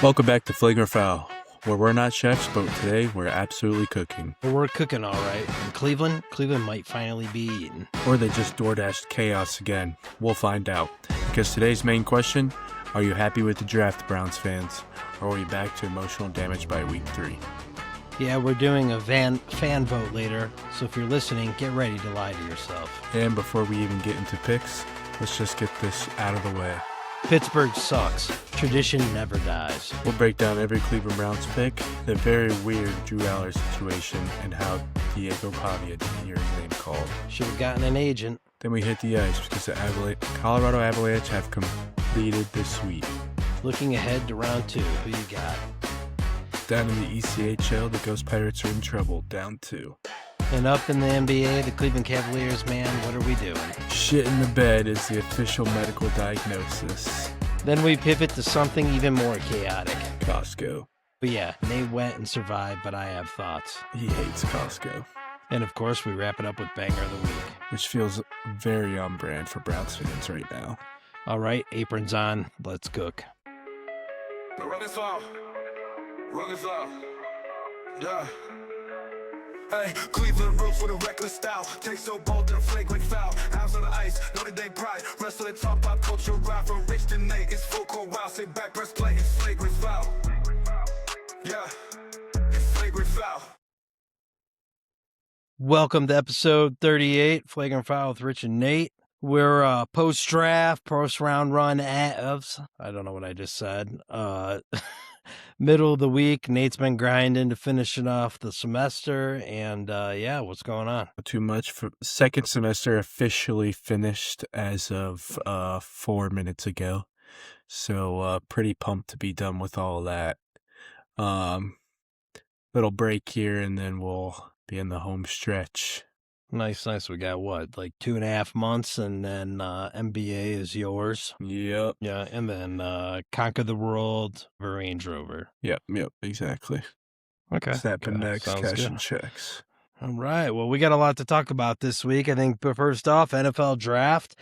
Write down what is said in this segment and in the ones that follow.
Welcome back to Flagrant Foul, where we're not chefs, but today we're absolutely cooking. Well, we're cooking all right. In Cleveland might finally be eaten. Or they just DoorDashed chaos again. We'll find out. Because today's main question, are you happy with the draft, Browns fans? Or are we back to emotional damage by week 3? Yeah, we're doing a fan vote later, so if you're listening, get ready to lie to yourself. And before we even get into picks, let's just get this out of the way. Pittsburgh sucks. Tradition never dies. We'll break down every Cleveland Browns pick, the very weird Drew Aller situation, and how Diego Pavia didn't hear his name called. Should have gotten an agent. Then we hit the ice because the Colorado Avalanche have completed the sweep. Looking ahead to round 2, who you got? Down in the ECHL, the Ghost Pirates are in trouble, down 2. And up in the NBA, the Cleveland Cavaliers, man, what are we doing? Shit in the bed is the official medical diagnosis. Then we pivot to something even more chaotic. Costco. But yeah, Nate went and survived, but I have thoughts. He hates Costco. And of course, we wrap it up with Banger of the Week. Which feels very on brand for Browns fans right now. All right, aprons on, let's cook. Run this off. Yeah. Hey, Cleveland roots with a reckless style. Take so bold to the flagrant foul. Eyes on the ice, know that they pride. Wrestle and talk about culture, ride from rich to Nate. It's full court wild, sit back, press play. It's flagrant foul. Yeah, it's flagrant foul. Welcome to episode 38, Flagrant Foul with Rich and Nate. We're post-draft, post-round run of, I don't know what I just said, middle of the week. Nate's been grinding to finishing off the semester, and yeah, what's going on? Not too much. For second semester officially finished as of 4 minutes ago. So pretty pumped to be done with all of that. Little break here, and then we'll be in the home stretch. Nice. We got what, like 2.5 months, and then MBA is yours. Yep. Yeah, and then Conquer the World, Range Rover. Yep, exactly. Okay. Snapping next, sounds cash good. and checks. All right. Well, we got a lot to talk about this week. I think, but first off, NFL draft.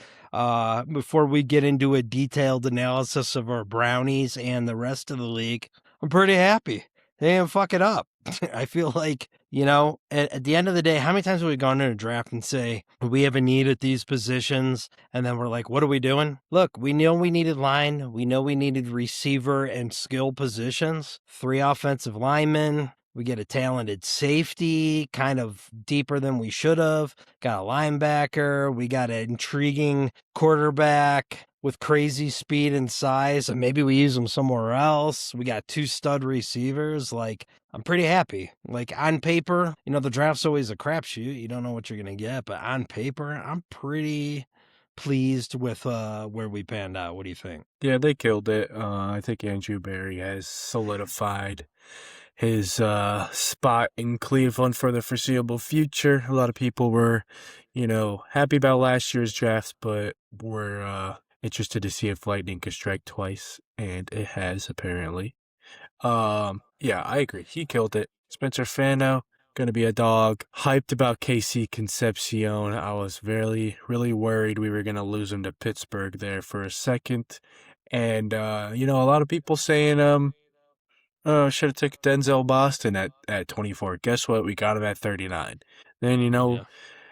Before we get into a detailed analysis of our Brownies and the rest of the league, I'm pretty happy. They didn't fuck it up. I feel like, at the end of the day, how many times have we gone to a draft and say, we have a need at these positions, and then we're like, what are we doing? Look, we know we needed line. We know we needed receiver and skill positions. 3 offensive linemen. We get a talented safety, kind of deeper than we should have. Got a linebacker. We got an intriguing quarterback with crazy speed and size, and maybe we use them somewhere else. We got 2 stud receivers. Like, I'm pretty happy. Like, on paper, the draft's always a crapshoot. You don't know what you're going to get, but on paper, I'm pretty pleased with where we panned out. What do you think? Yeah, they killed it. I think Andrew Berry has solidified his spot in Cleveland for the foreseeable future. A lot of people were, happy about last year's draft, but were interested to see if lightning could strike twice, and it has, apparently. Yeah, I agree. He killed it. Spencer Fano, gonna be a dog. Hyped about KC Concepcion. I was really, really worried we were gonna lose him to Pittsburgh there for a second. And, a lot of people saying, should have took Denzel Boston at 24. Guess what? We got him at 39. Then, Yeah.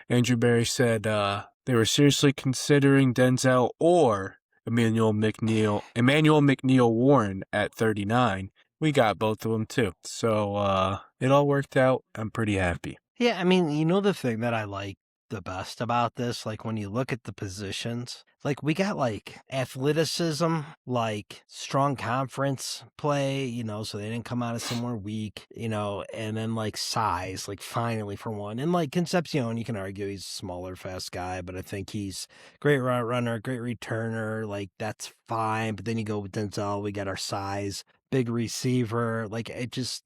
Andrew Berry said they were seriously considering Denzel or Emmanuel McNeil Warren at 39. We got both of them too. So it all worked out. I'm pretty happy. Yeah, the thing that I like the best about this, like when you look at the positions, like we got like athleticism, like strong conference play, so they didn't come out of somewhere weak, and then like size, like finally for one. And like Concepcion, you can argue he's a smaller, fast guy, but I think he's great route runner, great returner, like that's fine. But then you go with Denzel, we got our size. Big receiver, like it just,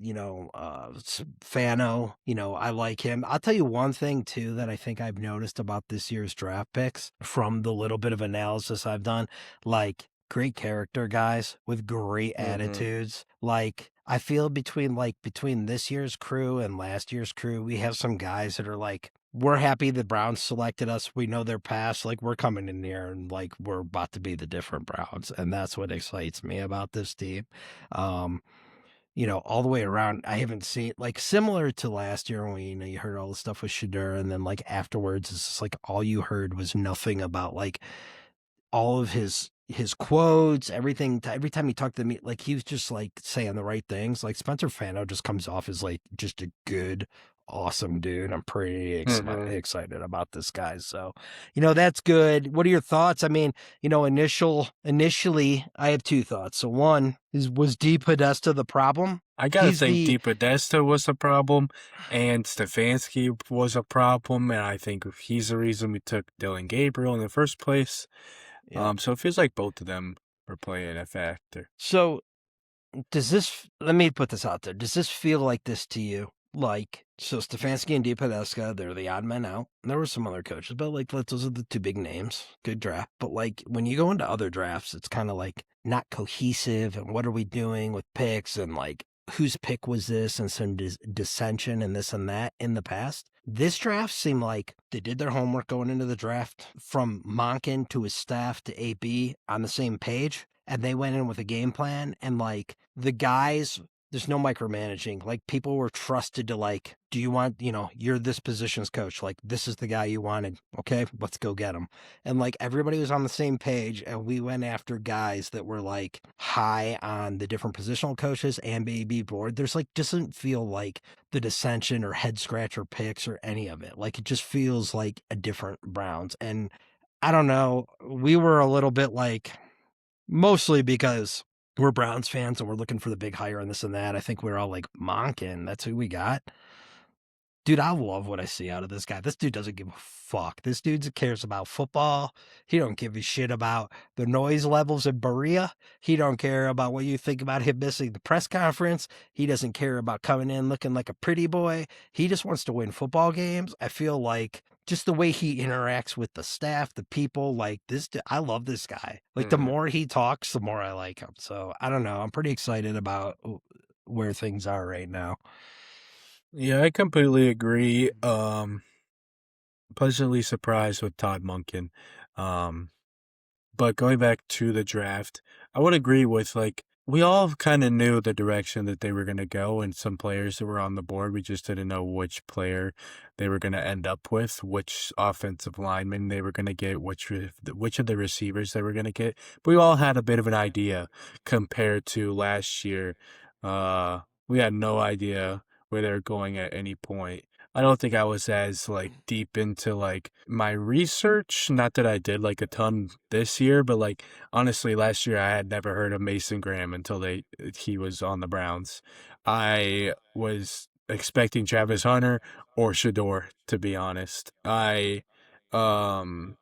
Fano, I like him. I'll tell you one thing too that I think I've noticed about this year's draft picks from the little bit of analysis I've done, like great character guys with great attitudes. Like I feel between this year's crew and last year's crew, we have some guys that are like we're happy the Browns selected us. We know their past. Like, we're coming in here and like we're about to be the different Browns, and that's what excites me about this team. All the way around, I haven't seen like similar to last year when you heard all the stuff with Shadur, and then like afterwards, it's just like all you heard was nothing about like all of his quotes, everything. Every time he talked to me, like he was just like saying the right things. Like Spencer Fano just comes off as like just a good, awesome dude. I'm pretty excited about this guy. So, that's good. What are your thoughts? I mean, initially, I have two thoughts. So one was Di Podesta the problem? I gotta think Di Podesta was a problem, and Stefanski was a problem, and I think he's the reason we took Dylan Gabriel in the first place. Yeah. So it feels like both of them were playing a factor. So let me put this out there. Does this feel like this to you? Like, so Stefanski and Di Podesta, they're the odd men out. And there were some other coaches, but like, those are the two big names. Good draft. But like, when you go into other drafts, it's kind of like not cohesive. And what are we doing with picks? And like, whose pick was this? And some dissension and this and that in the past. This draft seemed like they did their homework going into the draft, from Monken to his staff to AB on the same page. And they went in with a game plan, and like the guys, there's no micromanaging. Like, people were trusted to like, do you want, you're this position's coach. Like, this is the guy you wanted. Okay, let's go get him. And like, everybody was on the same page, and we went after guys that were like high on the different positional coaches and AB board. There's like, doesn't feel like the dissension or head scratcher picks or any of it. Like, it just feels like a different Browns. And I don't know, we were a little bit like, mostly because we're Browns fans and we're looking for the big hire and this and that. I think we're all like, Monken, that's who we got. Dude, I love what I see out of this guy. This dude doesn't give a fuck. This dude cares about football. He don't give a shit about the noise levels in Berea. He don't care about what you think about him missing the press conference. He doesn't care about coming in looking like a pretty boy. He just wants to win football games. I feel like just the way he interacts with the staff, the people, like this, I love this guy. Like, the more he talks, the more I like him. So I don't know. I'm pretty excited about where things are right now. Yeah, I completely agree. Pleasantly surprised with Todd Monken. But going back to the draft, I would agree with, like, we all kind of knew the direction that they were going to go, and some players that were on the board, we just didn't know which player they were going to end up with, which offensive lineman they were going to get, which of the receivers they were going to get. But we all had a bit of an idea compared to last year. We had no idea where they're going at any point. I don't think I was as like deep into like my research. Not that I did like a ton this year, but like honestly, last year I had never heard of Mason Graham until he was on the Browns. I was expecting Travis Hunter or Shador, to be honest. Nobody thought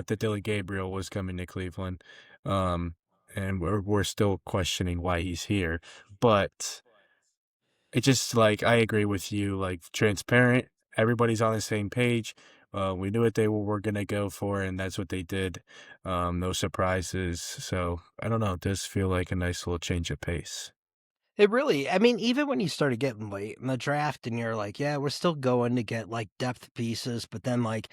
that Dylan Gabriel was coming to Cleveland, and we're still questioning why he's here, but. It's just like, I agree with you, like, transparent. Everybody's on the same page. We knew what they were going to go for, and that's what they did. No surprises. So, I don't know. It does feel like a nice little change of pace. It really, I mean, even when you started getting late in the draft and you're like, yeah, we're still going to get like depth pieces, but then like,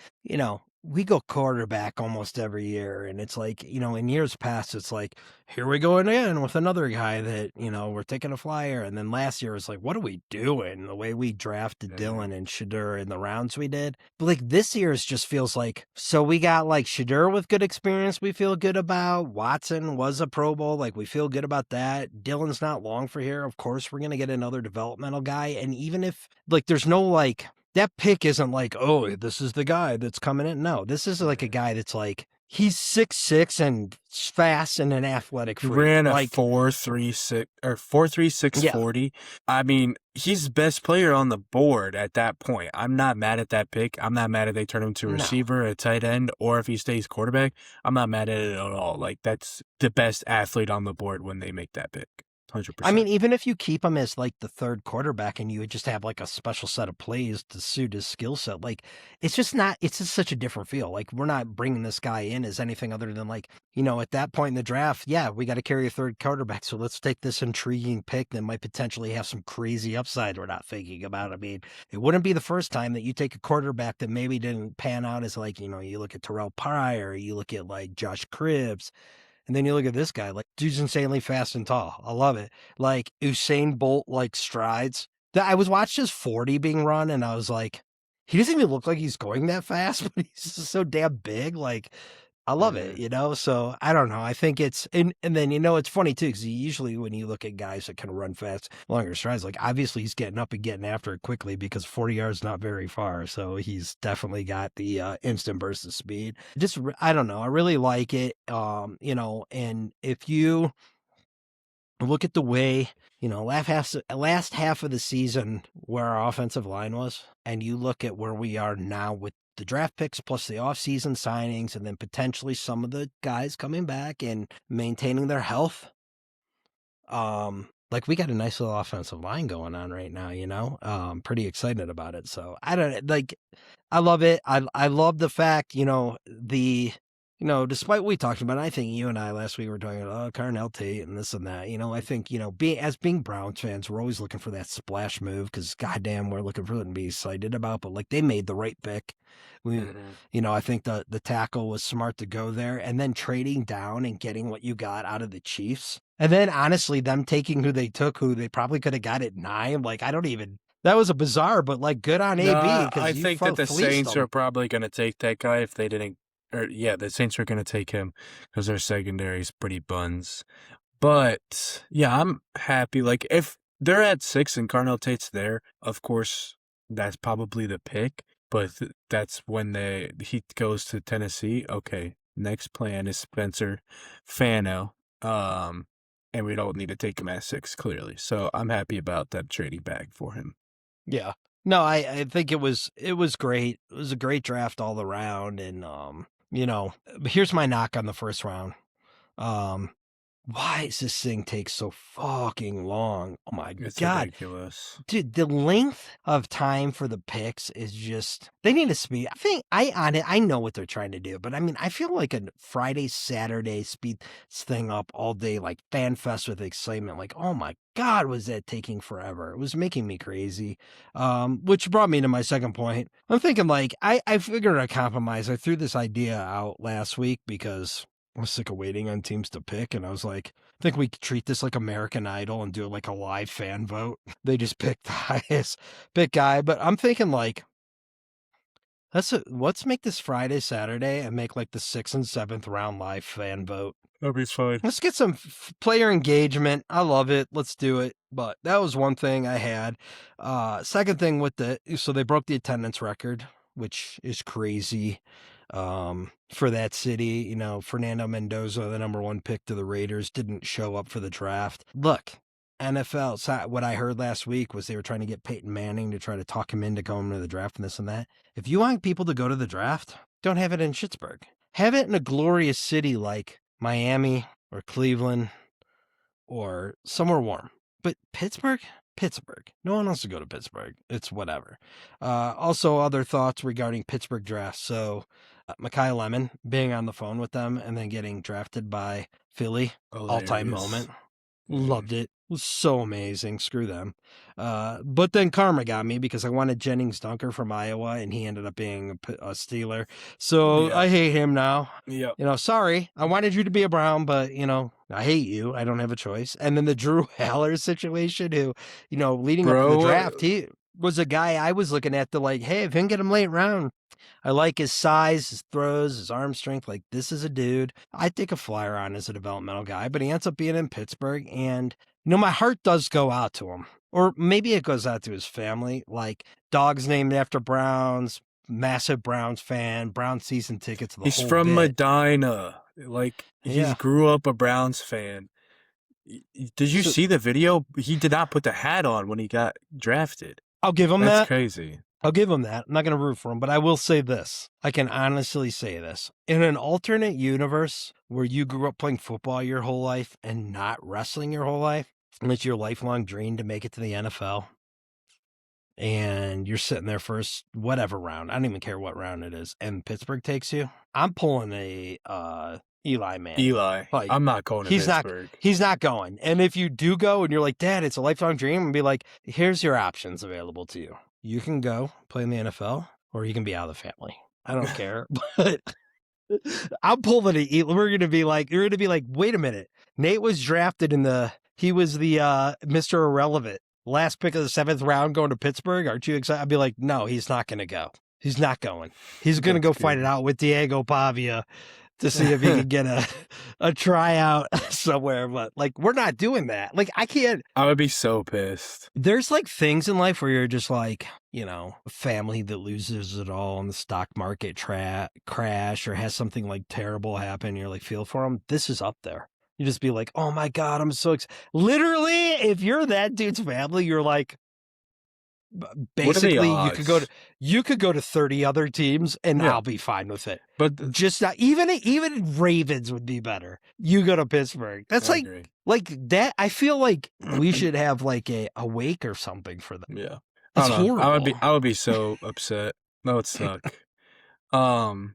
we go quarterback almost every year. And it's like, in years past, it's like, here we go again with another guy that, we're taking a flyer. And then last year was like, what are we doing? The way we drafted Dylan and Shadur in the rounds we did. But like this year's just feels like, so we got like Shadur with good experience we feel good about. Watson was a Pro Bowl. Like, we feel good about that. Dylan's not long for here. Of course, we're going to get another developmental guy. And even if like, there's no like, that pick isn't like, oh, this is the guy that's coming in. No, this is like a guy that's like, he's 6'6" and fast and an athletic freak. He ran a 4.36 or 4.36 40. I mean, he's the best player on the board at that point. I'm not mad at that pick. I'm not mad if they turn him to a receiver, a tight end, or if he stays quarterback. I'm not mad at it at all. Like, that's the best athlete on the board when they make that pick. I 100%. mean, even if you keep him as like the third quarterback and you would just have like a special set of plays to suit his skill set, like it's just such a different feel. Like we're not bringing this guy in as anything other than like, at that point in the draft, yeah, we got to carry a third quarterback. So let's take this intriguing pick that might potentially have some crazy upside we're not thinking about. I mean, it wouldn't be the first time that you take a quarterback that maybe didn't pan out as like, you look at Terrell Pryor, you look at like Josh Cribbs. And then you look at this guy, like, dude's insanely fast and tall. I love it. Like, Usain Bolt, like, strides. I was watching his 40 being run, and I was like, he doesn't even look like he's going that fast, but he's just so damn big. Like, I love it, So I don't know. I think it's and then it's funny too, because usually when you look at guys that can run fast, longer strides, like obviously he's getting up and getting after it quickly because 40 yards not very far. So he's definitely got the instant burst of speed. Just I don't know. I really like it. And if you look at the way, last half of the season where our offensive line was, and you look at where we are now with the draft picks plus the offseason signings, and then potentially some of the guys coming back and maintaining their health. Like we got a nice little offensive line going on right now, pretty excited about it. So I love it. I love the fact, despite what we talked about, I think you and I last week were talking about Carnell Tate and this and that. I think, being Browns fans, we're always looking for that splash move because goddamn, we're looking for it to be excited about. But like they made the right pick. I think the tackle was smart to go there, and then trading down and getting what you got out of the Chiefs. And then honestly, them taking who they took, who they probably could have got at 9. Like, that was a bizarre, but like good on AB. Because I think that the Saints are probably going to take that guy if they didn't. The Saints are going to take him because their secondary is pretty buns. But yeah, I'm happy. Like if they're at 6 and Carnell Tate's there, of course that's probably the pick. But that's when he goes to Tennessee. Okay, next plan is Spencer Fano. And we don't need to take him at 6 clearly. So I'm happy about that trading back for him. Yeah. No, I think it was great. It was a great draft all around, and here's my knock on the first round. Why does this thing take so fucking long? Oh my God. Ridiculous. Dude, the length of time for the picks is just, they need to speed. I think I know what they're trying to do, but I mean, I feel like a Friday, Saturday speed thing up all day, like fan fest with excitement. Like, oh my God, was that taking forever? It was making me crazy. Which brought me to my second point. I'm thinking like, I figured a compromise. I threw this idea out last week because I was sick of waiting on teams to pick, and I was like, I think we could treat this like American Idol and do it like a live fan vote. They just pick the highest pick guy. But I'm thinking like, let's make this Friday, Saturday, and make like the 6th and 7th round live fan vote. That'll be fine. Let's get some player engagement. I love it. Let's do it. But that was one thing I had. Second thing so they broke the attendance record, which is crazy. For that city, Fernando Mendoza, the number 1 pick to the Raiders, didn't show up for the draft. Look, NFL, what I heard last week was they were trying to get Peyton Manning to try to talk him into going to the draft and this and that. If you want people to go to the draft, don't have it in Schittsburg. Have it in a glorious city like Miami or Cleveland or somewhere warm. But Pittsburgh? No one wants to go to Pittsburgh. It's whatever. Also, other thoughts regarding Pittsburgh draft. So, Mekhi Lemon being on the phone with them and then getting drafted by Philly. All-time moment. Loved it. It was so amazing. Screw them. But then karma got me because I wanted Jennings Dunker from Iowa, and he ended up being a Steeler. So I hate him now. Yeah. Sorry. I wanted you to be a Brown, but, I hate you. I don't have a choice. And then the Drew Haller situation, who, leading up to the draft, he was a guy I was looking at like, hey, if you can get him late round, I like his size, his throws, his arm strength. Like, this is a dude I'd take a flyer on as a developmental guy, but he ends up being in Pittsburgh. And, my heart does go out to him. Or maybe it goes out to his family. Like, dogs named after Browns, massive Browns fan, Brown season tickets. He's from Medina. Like, he grew up a Browns fan. Did you see the video? He did not put the hat on when he got drafted. I'll give him That's crazy. I'll give him that. I'm not going to root for him, but I will say this. I can honestly say this. In an alternate universe where you grew up playing football your whole life and not wrestling your whole life, and it's your lifelong dream to make it to the NFL, and you're sitting there first, whatever round, I don't even care what round it is, and Pittsburgh takes you, I'm pulling a Eli Manning. Eli. Like, I'm not going to Pittsburgh. He's not going. And if you do go and you're like, Dad, it's a lifelong dream, and be like, here's your options available to you. You can go play in the NFL, or you can be out of the family. I don't care. But I'm pulling it. You're gonna be like, wait a minute. Nate was drafted he was the Mr. Irrelevant. Last pick of the 7th round going to Pittsburgh. Aren't you excited? I'd be like, no, he's not gonna go. He's not going. He's gonna go fight it out with Diego Pavia to see if he can get a tryout somewhere. But like, we're not doing that. Like, I can't. I would be so pissed. There's like things in life where you're just like, a family that loses it all in the stock market crash or has something like terrible happen. You're like, feel for them. This is up there. You just be like, oh my God, I'm so excited. Literally, if you're that dude's family, you're like, basically you could go to 30 other teams and I'll be fine with it. But just not even Ravens would be better. You go to Pittsburgh. That's like that. I feel like we should have like a wake or something for them. Yeah. It's horrible. I would be so upset. That would suck. And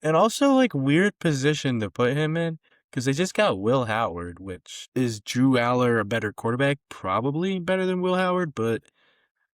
also like weird position to put him in because they just got Will Howard, which is Drew Aller a better quarterback? Probably better than Will Howard, but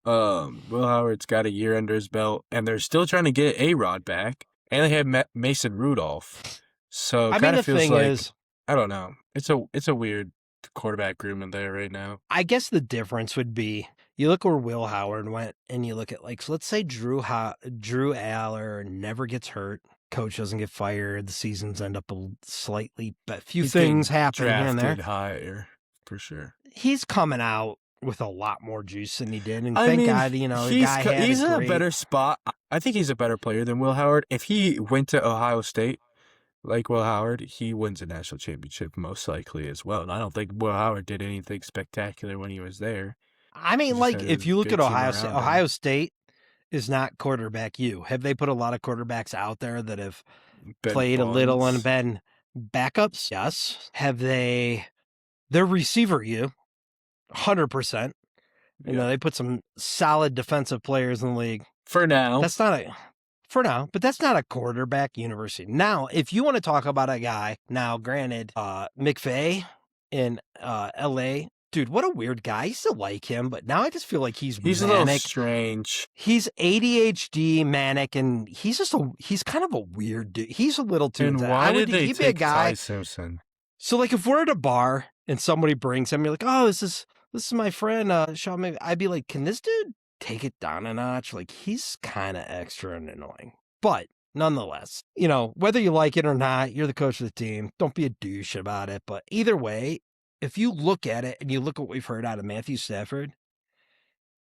Will Howard's got a year under his belt, and they're still trying to get A-Rod back, and they have Mason Rudolph. So it kind of feels like, I don't know. It's a weird quarterback room in there right now. I guess the difference would be you look where Will Howard went, and you look at so let's say Drew Aller never gets hurt. Coach doesn't get fired. The seasons end up slightly, but few things happen here and there. Higher for sure. He's coming out with a lot more juice than he did, and thank God, the guy he's in a better spot. I think he's a better player than Will Howard. If he went to Ohio State like Will Howard, he wins a national championship most likely as well. And I don't think Will Howard did anything spectacular when he was there. I mean, if you look at Ohio State is not quarterback you. Have they put a lot of quarterbacks out there that have played a little and been backups? Yes. Have they? Their receiver you. 100%. They put some solid defensive players in the league. For now. But that's not a quarterback university. Now, if you want to talk about a guy, now granted, McVay in LA, dude, what a weird guy. I used to like him, but now I just feel like he's manic. A little strange. He's ADHD, manic, and he's kind of a weird dude. He's a little too. And why did they take Ty Simpson? So, like, if we're at a bar and somebody brings him, you're like, oh, this is my friend, Sean. Maybe I'd be like, can this dude take it down a notch? Like, he's kind of extra and annoying. But nonetheless, whether you like it or not, you're the coach of the team. Don't be a douche about it. But either way, if you look at it and you look at what we've heard out of Matthew Stafford,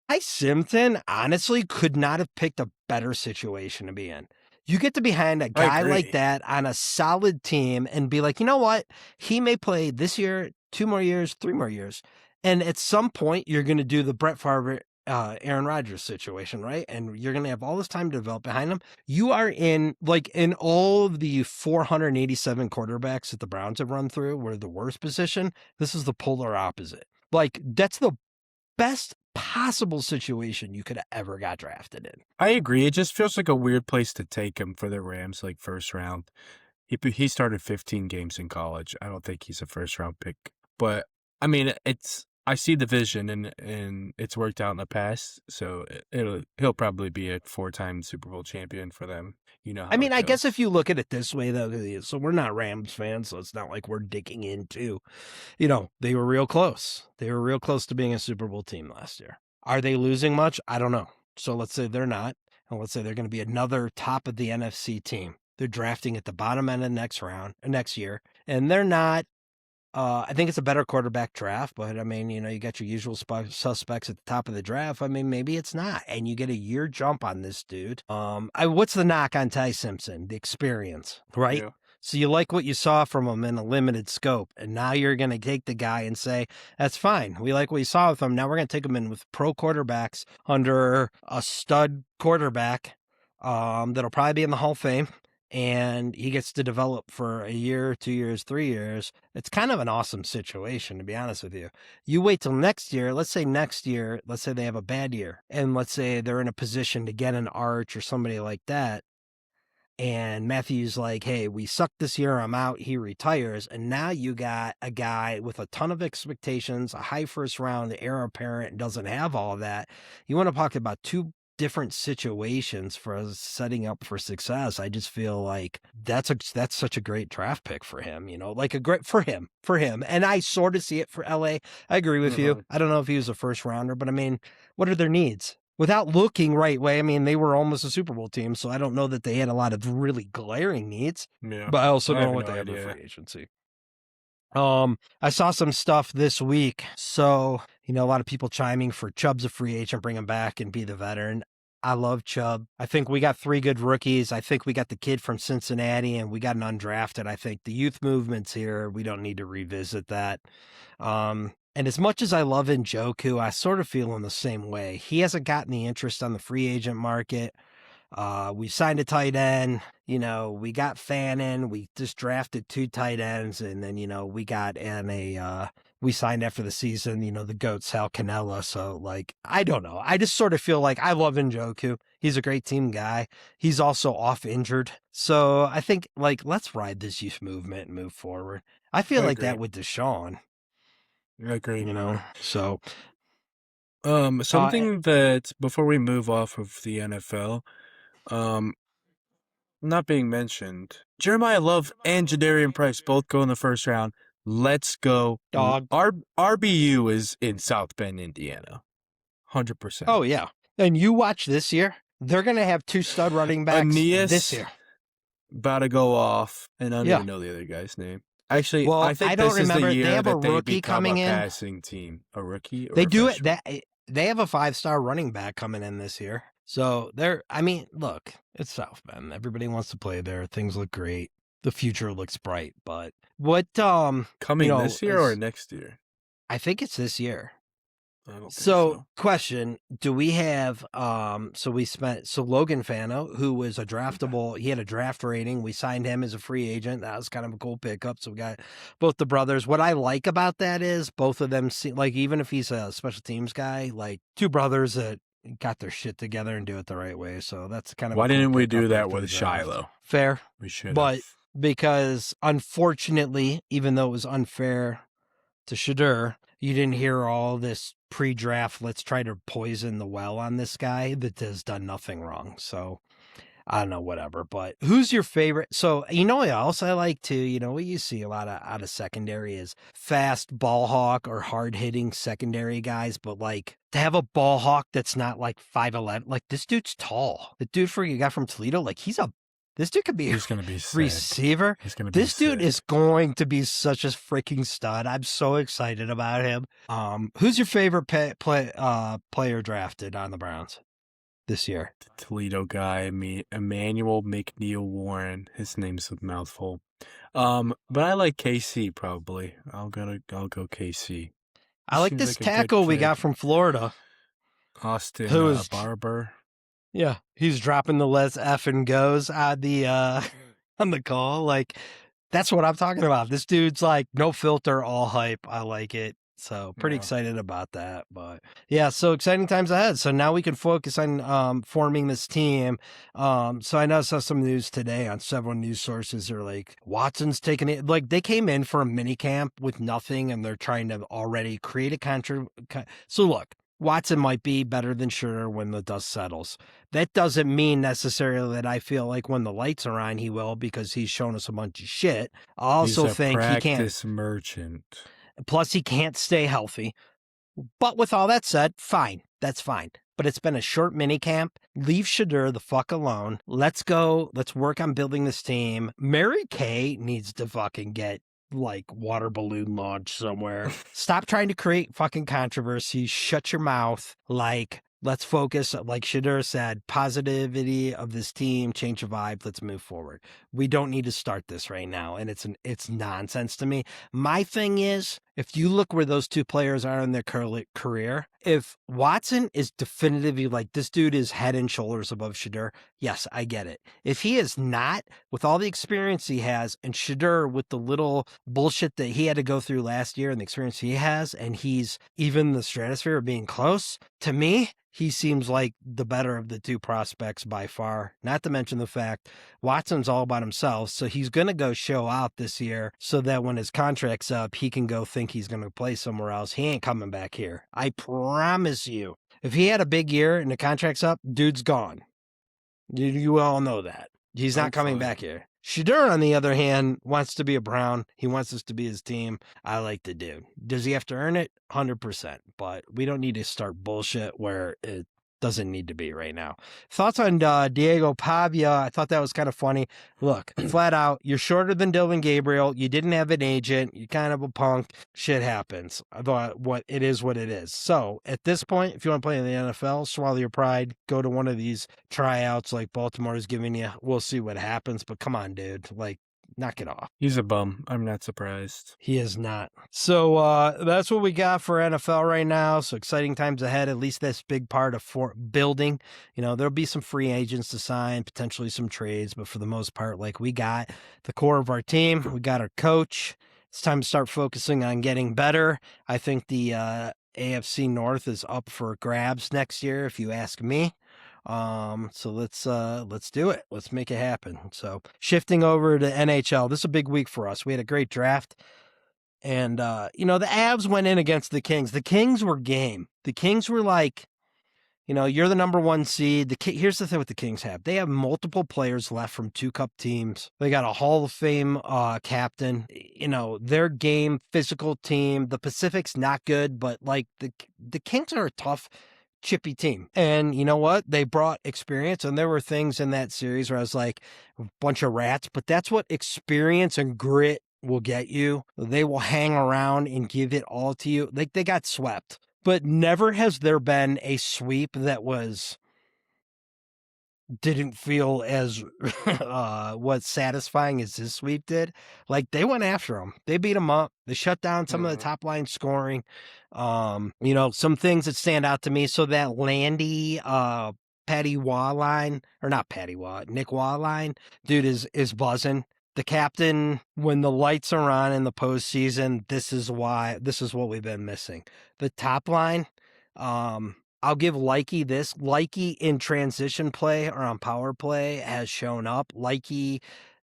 Ty Simpson honestly could not have picked a better situation to be in. You get to behind a guy like that on a solid team and be like, you know what? He may play this year, 2 more years, 3 more years. And at some point, you're going to do the Brett Favre, Aaron Rodgers situation, right? And you're going to have all this time to develop behind him. You are in all of the 487 quarterbacks that the Browns have run through, were the worst position. This is the polar opposite. Like, that's the best possible situation you could have ever got drafted in. I agree. It just feels like a weird place to take him for the Rams, like first round. He started 15 games in college. I don't think he's a first round pick. But I mean, I see the vision and it's worked out in the past. So he'll probably be a 4-time Super Bowl champion for them. I mean, I guess if you look at it this way, though, so we're not Rams fans, so it's not like we're digging into, they were real close. They were real close to being a Super Bowl team last year. Are they losing much? I don't know. So let's say they're not. And let's say they're going to be another top of the NFC team. They're drafting at the bottom end of next year. And they're not. I think it's a better quarterback draft, but I mean, you got your usual suspects at the top of the draft. I mean, maybe it's not, and you get a year jump on this dude. What's the knock on Ty Simpson? The experience, right? Yeah. So you like what you saw from him in a limited scope, and now you're going to take the guy and say, that's fine. We like what you saw with him. Now we're going to take him in with pro quarterbacks under a stud quarterback that'll probably be in the Hall of Fame. and he gets to develop for a year, 2 years, 3 years. It's kind of an awesome situation, to be honest with you. You wait till next year. Let's say they have a bad year, and let's say they're in a position to get an Arch or somebody like that. And Matthew's like, hey, we sucked this year. I'm out. He retires. And now you got a guy with a ton of expectations, a high first round, the heir apparent, doesn't have all of that. You want to talk about two different situations for setting up for success. I just feel like that's such a great draft pick for him, like a great for him. And I sort of see it for LA. I agree with you. I don't know if he was a first rounder, but I mean, what are their needs? Without looking right way, I mean, they were almost a Super Bowl team, so I don't know that they had a lot of really glaring needs. Yeah. But I also don't know what they have in free agency. I saw some stuff this week. So, a lot of people chiming for Chubb's a free agent, bring him back and be the veteran. I love Chubb. I think we got 3 good rookies. I think we got the kid from Cincinnati and we got an undrafted. I think the youth movement's here. We don't need to revisit that. And as much as I love Njoku, I sort of feel in the same way. He hasn't gotten the interest on the free agent market. We signed a tight end. We got Fannin. We just drafted 2 tight ends. And then, we got we signed after the season, the GOAT Sal Cannella. So, I don't know. I just sort of feel like I love Njoku. He's a great team guy. He's also off injured. So I think, let's ride this youth movement and move forward. I feel like that with Deshaun. I agree. So. Something that, before we move off of the NFL, not being mentioned, Jeremiah Love and Jadarian Price both go in the first round. Let's go. Dog. RBU is in South Bend, Indiana. 100%. Oh, yeah. And you watch this year, they're going to have 2 stud running backs Aeneas this year. About to go off, and I don't even know the other guy's name. Actually, I think this is the year they have that a rookie they become coming a in. passing team. A rookie? Or they a do freshman? it. They have a 5-star running back coming in this year. So look, it's South Bend. Everybody wants to play there. Things look great. The future looks bright. But what coming this year or next year? I think it's this year. I don't think so. Question: do we have Logan Fano, who was a draftable? He had a draft rating. We signed him as a free agent. That was kind of a cool pickup. So we got both the brothers. What I like about that is both of them seem like, even if he's a special teams guy, 2 brothers that got their shit together and do it the right way. So that's kind of why didn't we do that with Shiloh? Fair, we should. But because unfortunately, even though it was unfair to Shedeur, you didn't hear all this pre-draft, let's try to poison the well on this guy that has done nothing wrong. So I don't know, whatever. But who's your favorite? So, what else I like too, what you see a lot of out of secondary is fast ball hawk or hard hitting secondary guys. But to have a ball hawk that's not 5'11", this dude's tall. The dude you got from Toledo, this dude could be He's gonna be receiver. He's gonna be this dude is going to be such a freaking stud. I'm so excited about him. Who's your favorite player drafted on the Browns this year? The Toledo guy, Emmanuel McNeil Warren. His name's a mouthful. But I like KC probably. I'll go KC. I like this tackle we got from Florida, Austin Barber. Yeah, he's dropping the let's F and goes on the on the call. That's what I'm talking about. This dude's no filter, all hype. I like it. So pretty excited about that. But yeah, so exciting times ahead. So now we can focus on forming this team. So I know I saw some news today on several news sources are Watson's taking it. They came in for a mini camp with nothing and they're trying to already create a contract. So look, Watson might be better than Shedeur when the dust settles. That doesn't mean necessarily that I feel like when the lights are on, he will, because he's shown us a bunch of shit. I also think he can't. Practice merchant. Plus, he can't stay healthy. But with all that said, fine. That's fine. But it's been a short mini camp. Leave Shedeur the fuck alone. Let's go. Let's work on building this team. Mary Kay needs to fucking get water balloon launch somewhere. Stop trying to create fucking controversy. Shut your mouth. Let's focus, like Shedeur said, positivity of this team, change the vibe. Let's move forward. We don't need to start this right now, and it's nonsense to me. My thing is, if you look where those two players are in their career, if Watson is definitively like this dude is head and shoulders above Shedeur, yes, I get it. If he is not, with all the experience he has, and Shedeur with the little bullshit that he had to go through last year and the experience he has, and he's even the stratosphere of being close, to me, he seems like the better of the two prospects by far, not to mention the fact Watson's all about himself, so he's going to go show out this year so that when his contract's up, he can go think he's going to play somewhere else. He ain't coming back here. I promise you. If he had a big year and the contract's up, dude's gone. You all know that. He's not coming back here. Shedeur, on the other hand, wants to be a Brown. He wants us to be his team. I like the dude. Does he have to earn it? 100%. But we don't need to start bullshit where it doesn't need to be right now. Thoughts on Diego Pavia? I thought that was kind of funny. Look, flat out, you're shorter than Dylan Gabriel. You didn't have an agent. You're kind of a punk. Shit happens. I thought what it is. So at this point, if you want to play in the NFL, swallow your pride. Go to one of these tryouts like Baltimore is giving you. We'll see what happens. But come on, dude. Like, knock it off. He's a bum. I'm not surprised. He is not. So that's what we got for NFL right now. So exciting times ahead. At least that's big part of building. You know, there'll be some free agents to sign, potentially some trades, but for the most part, like we got the core of our team. We got our coach. It's time to start focusing on getting better. I think the AFC North is up for grabs next year, if you ask me. So let's do it. Let's make it happen. So shifting over to NHL, this is a big week for us. We had a great draft, and you know, the Avs went in against the Kings. The Kings were game. The Kings were like, you know, you're the number one seed. Here's the thing with the Kings they have multiple players left from 2 cup teams. They got a Hall of Fame captain. You know, their game, physical team. The Pacific's not good, but like the Kings are a tough, chippy team. And you know what? They brought experience, and there were things in that series where I was like, a bunch of rats, but that's what experience and grit will get you. They will hang around and give it all to you. Like, they got swept, but never has there been a sweep that didn't feel as what satisfying as this sweep did. Like, they went after them. They beat them up. They shut down some of the top line scoring. You know, some things that stand out to me. So that Landy, Patty Waugh line, or not Patty Waugh, Nick Waugh line, dude is buzzing. The captain, when the lights are on in the postseason, this is what we've been missing. The top line, I'll give Likey this. Likey in transition play or on power play has shown up. Likey,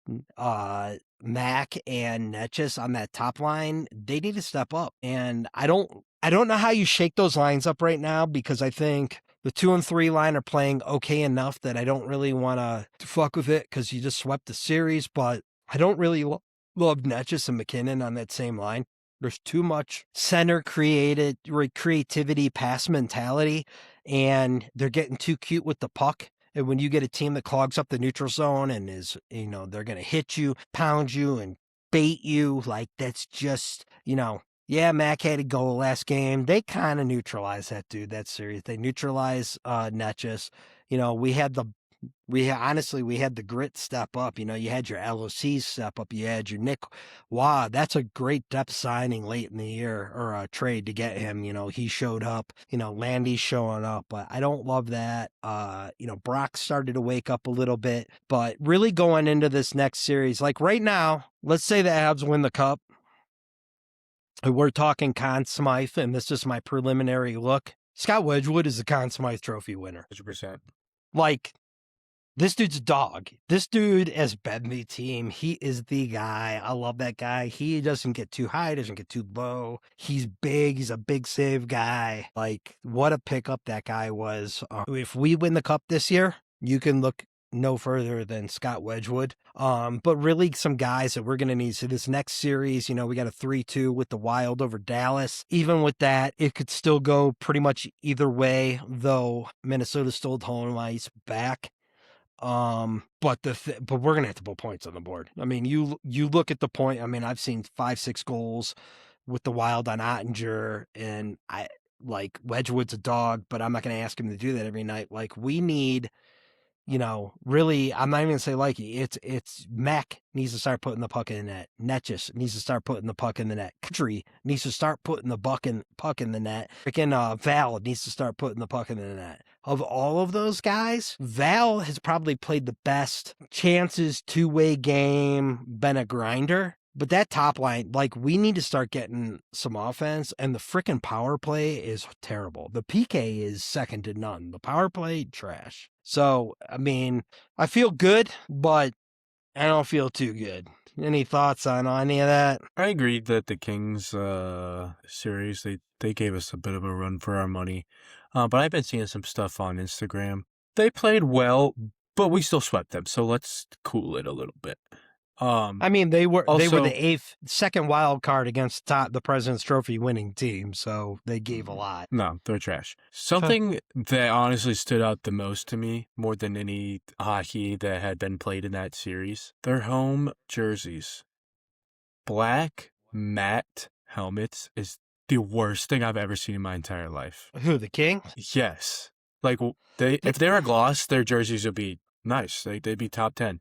Mac, and Netchus on that top line, they need to step up. And I don't know how you shake those lines up right now, because I think the 2 and 3 line are playing okay enough that I don't really want to fuck with it, because you just swept the series. But I don't really love Netchus and McKinnon on that same line. There's too much center creativity, pass mentality, and they're getting too cute with the puck. And when you get a team that clogs up the neutral zone and is, you know, they're going to hit you, pound you, and bait you, like, that's just, you know, yeah, Mac had a goal last game. They kind of neutralized that dude, that series. They neutralized Netchus. You know, we had the grit step up. You know, you had your LOCs step up. You had your Nick Waugh. That's a great depth signing late in the year, or a trade to get him. You know, he showed up. You know, Landy's showing up, but I don't love that. You know, Brock started to wake up a little bit, but really going into this next series, like right now, let's say the Avs win the cup. We're talking Conn Smythe, and this is my preliminary look. Scott Wedgwood is the Conn Smythe Trophy winner. 100%. Like, this dude's a dog. This dude has been the team. He is the guy. I love that guy. He doesn't get too high, doesn't get too low. He's big. He's a big save guy. Like, what a pickup that guy was. If we win the cup this year, you can look no further than Scott Wedgwood. But really some guys that we're going to need. So this next series, you know, we got a 3-2 with the Wild over Dallas. Even with that, it could still go pretty much either way, though Minnesota stole home ice back. But we're gonna have to put points on the board. I mean, you look at the point. I mean, I've seen 5-6 goals with the Wild on Ottinger, and like Wedgwood's a dog, but I'm not going to ask him to do that every night. Like we need, really, I'm not even gonna say likey. It's Mac needs to start putting the puck in the net. Netchus needs to start putting the puck in the net. Country needs to start putting the puck in the net. Freaking Val needs to start putting the puck in the net. Of all of those guys, Val has probably played the best chances, two-way game, been a grinder. But that top line, like, we need to start getting some offense, and the freaking power play is terrible. The PK is second to none. The power play, trash. So, I mean, I feel good, but I don't feel too good. Any thoughts on any of that? I agree that the Kings series, they gave us a bit of a run for our money. But I've been seeing some stuff on Instagram. They played well, but we still swept them, so let's cool it a little bit. I mean, they were also- the second wild card against the President's Trophy winning team, so they gave a lot. No, they're trash. Something that honestly stood out the most to me, more than any hockey that had been played in that series, their home jerseys. Black matte helmets is the worst thing I've ever seen in my entire life. Who, the King? Yes. Like, if they were gloss, their jerseys would be nice. They'd be top 10.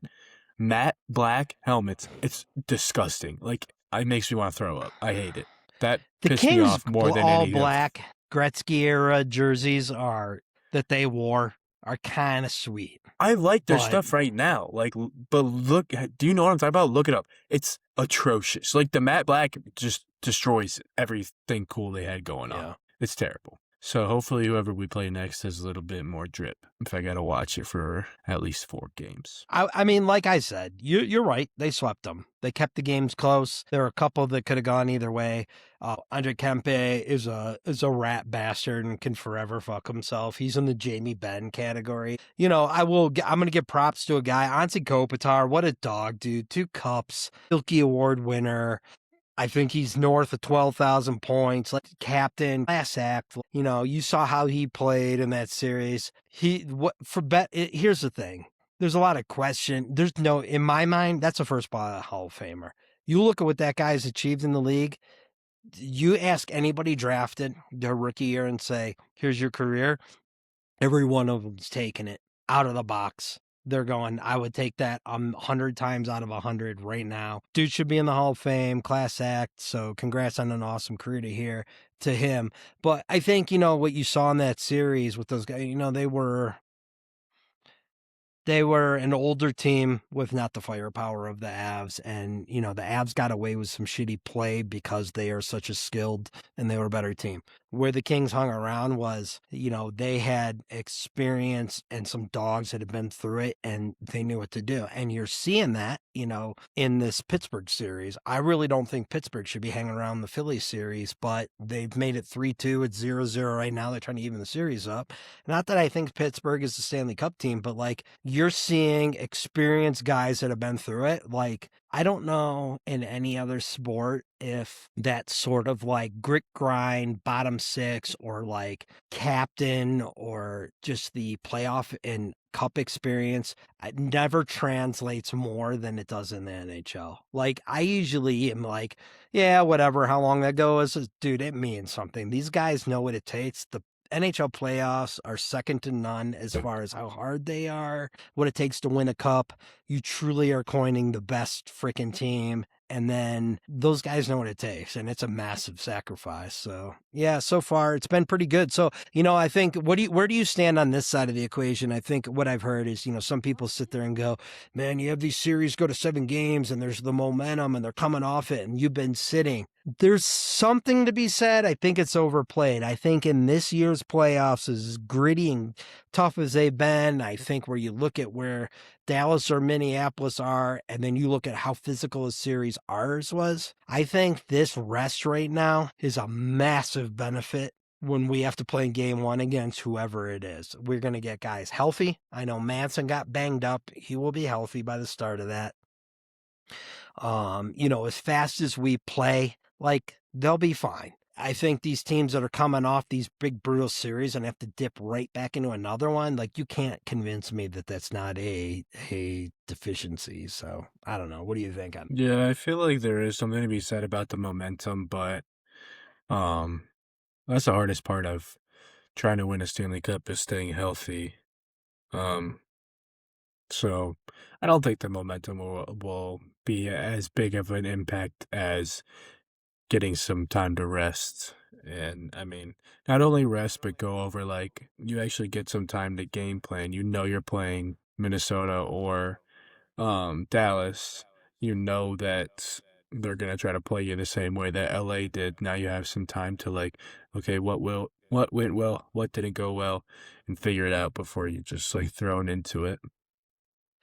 Matte black helmets. It's disgusting. Like, it makes me want to throw up. I hate it. That The pissed me Kings off more than all any black Gretzky era jerseys that they wore are kind of sweet. I like their But- stuff right now. Like, but look, do you know what I'm talking about? Look it up. It's atrocious. Like, the matte black just destroys everything cool they had going on. Yeah. It's terrible. So hopefully whoever we play next has a little bit more drip. If I got to watch it for at least 4 games. I mean, like I said, you're right. They swept them. They kept the games close. There are a couple that could have gone either way. Andre Kempe is a rat bastard and can forever fuck himself. He's in the Jamie Benn category. I'm going to give props to a guy, Anze Kopitar. What a dog, dude. 2 cups, Silky Award winner. I think he's north of 12,000 points, like captain, class act. You saw how he played in that series. Here's the thing. There's a lot of question. In my mind, that's a first ballot Hall of Famer. You look at what that guy's achieved in the league. You ask anybody drafted their rookie year and say, here's your career. Every one of them's taking it out of the box. They're going, I would take that 100 times out of 100 right now. Dude should be in the Hall of Fame, class act. So congrats on an awesome career to him. But I think, what you saw in that series with those guys, they were an older team with not the firepower of the Avs. And, the Avs got away with some shitty play because they are such a skilled and they were a better team. Where the Kings hung around was, they had experience and some dogs that had been through it and they knew what to do. And you're seeing that, in this Pittsburgh series. I really don't think Pittsburgh should be hanging around the Philly series, but they've made it 3-2. It's 0-0 right now. They're trying to even the series up. Not that I think Pittsburgh is the Stanley Cup team, but like you're seeing experienced guys that have been through it. Like, I don't know in any other sport if that sort of like grit grind, bottom 6, or like captain, or just the playoff and cup experience, it never translates more than it does in the NHL. Like, I usually am like, yeah, whatever, how long that goes, dude, it means something. These guys know what it takes. The NHL playoffs are second to none as far as how hard they are, what it takes to win a cup. You truly are coining the best freaking team. And then those guys know what it takes, and it's a massive sacrifice. So yeah, so far it's been pretty good. So, I think where do you stand on this side of the equation? I think what I've heard is, some people sit there and go, man, you have these series go to 7 games and there's the momentum and they're coming off it and you've been sitting. There's something to be said. I think it's overplayed. I think in this year's playoffs, as gritty and tough as they've been, I think where you look at where Dallas or Minneapolis are, and then you look at how physical a series ours was, I think this rest right now is a massive benefit when we have to play game 1 against whoever it is. We're going to get guys healthy. I know Manson got banged up. He will be healthy by the start of that. As fast as we play, like, they'll be fine. I think these teams that are coming off these big brutal series and have to dip right back into another one, like, you can't convince me that that's not a deficiency. So I don't know. What do you think? Yeah, I feel like there is something to be said about the momentum, but That's the hardest part of trying to win a Stanley Cup is staying healthy. Um, so I don't think the momentum will be as big of an impact as getting some time to rest. And I mean, not only rest, but go over like you actually get some time to game plan. You know you're playing Minnesota or Dallas. You know that they're gonna try to play you the same way that LA did. Now you have some time to like, okay, what went well, what didn't go well, and figure it out before you just like thrown into it.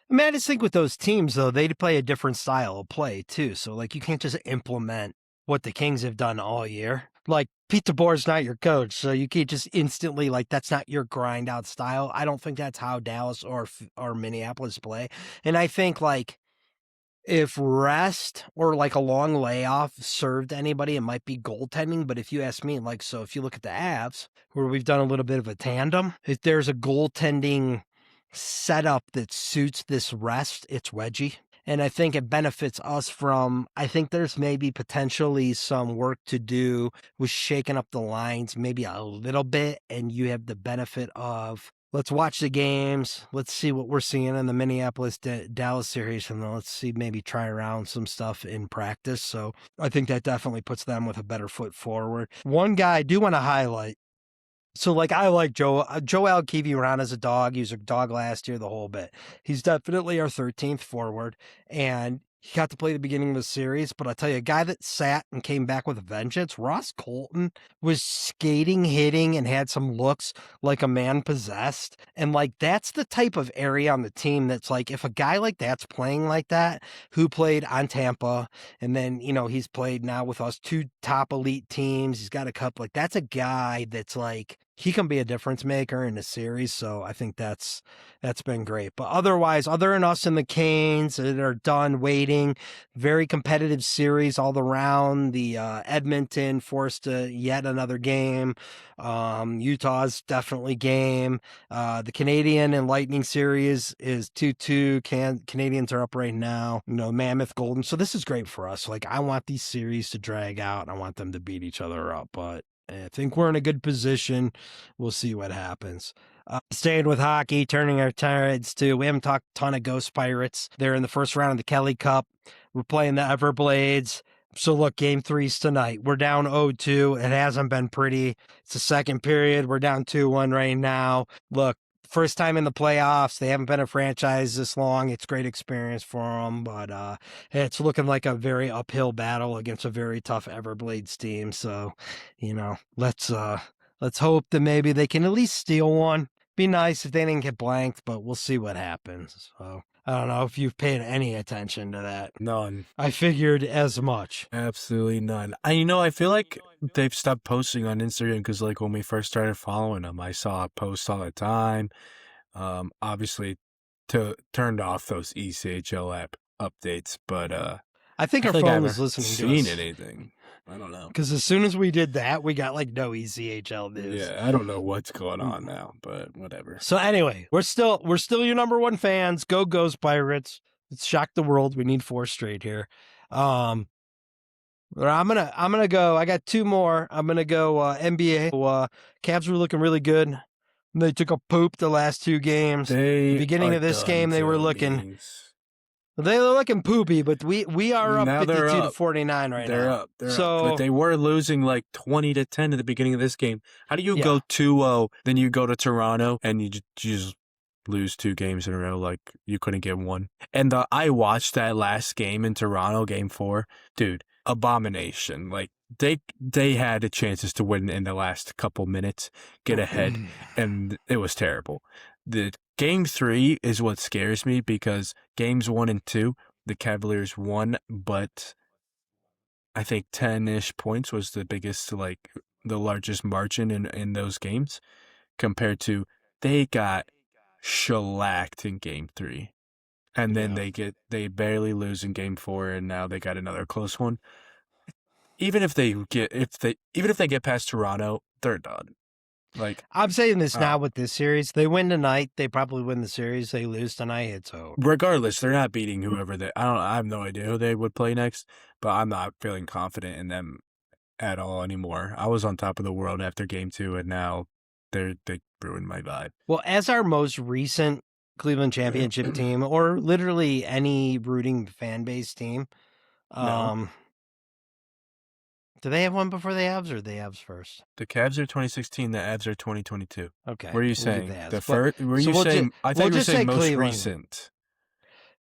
I mean, I just think with those teams, though, they play a different style of play, too. So, like, you can't just implement what the Kings have done all year. Like, Pete DeBoer's not your coach, so you can't just instantly, like, that's not your grind out style. I don't think that's how Dallas or Minneapolis play. And I think, like, if rest or like a long layoff served anybody, it might be goaltending. But if you ask me, like, so if you look at the Avs, where we've done a little bit of a tandem, if there's a goaltending setup that suits this rest, it's Wedgie. And I think it benefits us from, I think there's maybe potentially some work to do with shaking up the lines, maybe a little bit. And you have the benefit of, let's watch the games. Let's see what we're seeing in the Minneapolis Dallas series. And then let's see, maybe try around some stuff in practice. So I think that definitely puts them with a better foot forward. One guy I do want to highlight. So, like, I like Joel Alkivi around as a dog. He was a dog last year, the whole bit. He's definitely our 13th forward, and he got to play the beginning of the series. But I tell you, a guy that sat and came back with a vengeance, Ross Colton, was skating, hitting, and had some looks like a man possessed. And, like, that's the type of area on the team that's like, if a guy like that's playing like that, who played on Tampa, and then, you know, he's played now with us 2 top elite teams, he's got a cup, like, that's a guy that's like, he can be a difference maker in the series. So I think that's been great. But otherwise, other than us and the Canes that are done waiting, very competitive series all around. The Edmonton forced yet another game. Utah's definitely game. The Canadian and Lightning series is 2-2. Canadians are up right now. You know, Mammoth Golden. So this is great for us. Like, I want these series to drag out. I want them to beat each other up. But I think we're in a good position. We'll see what happens. Staying with hockey, turning our tides to, we haven't talked a ton of Ghost Pirates. They're in the first round of the Kelly Cup. We're playing the Everblades. So look, game 3's tonight. We're down 0-2. It hasn't been pretty. It's the second period. We're down 2-1 right now. Look, first time in the playoffs. They haven't been a franchise this long. It's great experience for them, but it's looking like a very uphill battle against a very tough Everblades team. So, you know, let's hope that maybe they can at least steal one. Be nice if they didn't get blanked, but we'll see what happens. So I don't know if you've paid any attention to that. None. I figured as much. Absolutely none. I feel like they've stopped posting on Instagram because, like, when we first started following them, I saw posts all the time. Obviously, turned off those ECHL app updates, but I think our phone was listening to us. Seen anything? I don't know. Because as soon as we did that, we got like no ECHL news. Yeah, I don't know what's going on now, but whatever. So anyway, we're still your number one fans. Go Ghost Pirates! It's shocked the world. We need 4 straight here. I'm gonna go. I got 2 more. I'm gonna go NBA. Cavs were looking really good. They took a poop the last 2 games. The beginning of this game, they were looking. They were looking poopy, but we are up 52-49 right now. They're up. But they were losing like 20-10 at the beginning of this game. How do you go 2-0, then you go to Toronto and you just lose 2 games in a row like you couldn't get one? And I watched that last game in Toronto, game 4. Dude, abomination. Like they had the chances to win in the last couple minutes, get ahead, and it was terrible. The game 3 is what scares me because games 1 and 2, the Cavaliers won, but I think 10-ish points was the biggest, like the largest margin in those games compared to they got shellacked in game 3. And then they barely lose in game 4, and now they got another close one. Even if they get past Toronto, they're done. Like, I'm saying this now with this series. They win tonight, they probably win the series. They lose tonight, it's over. Regardless, they're not beating whoever I have no idea who they would play next, but I'm not feeling confident in them at all anymore. I was on top of the world after game 2, and now they ruined my vibe. Well, as our most recent Cleveland championship team, or literally any rooting fan base team, No. do they have one before the Avs, or the Avs first? The Cavs are 2016. The Avs are 2022. Okay. What are you we'll saying? do The Avs. first? Were so you we'll saying? I thought you were just say saying most Cleveland. recent.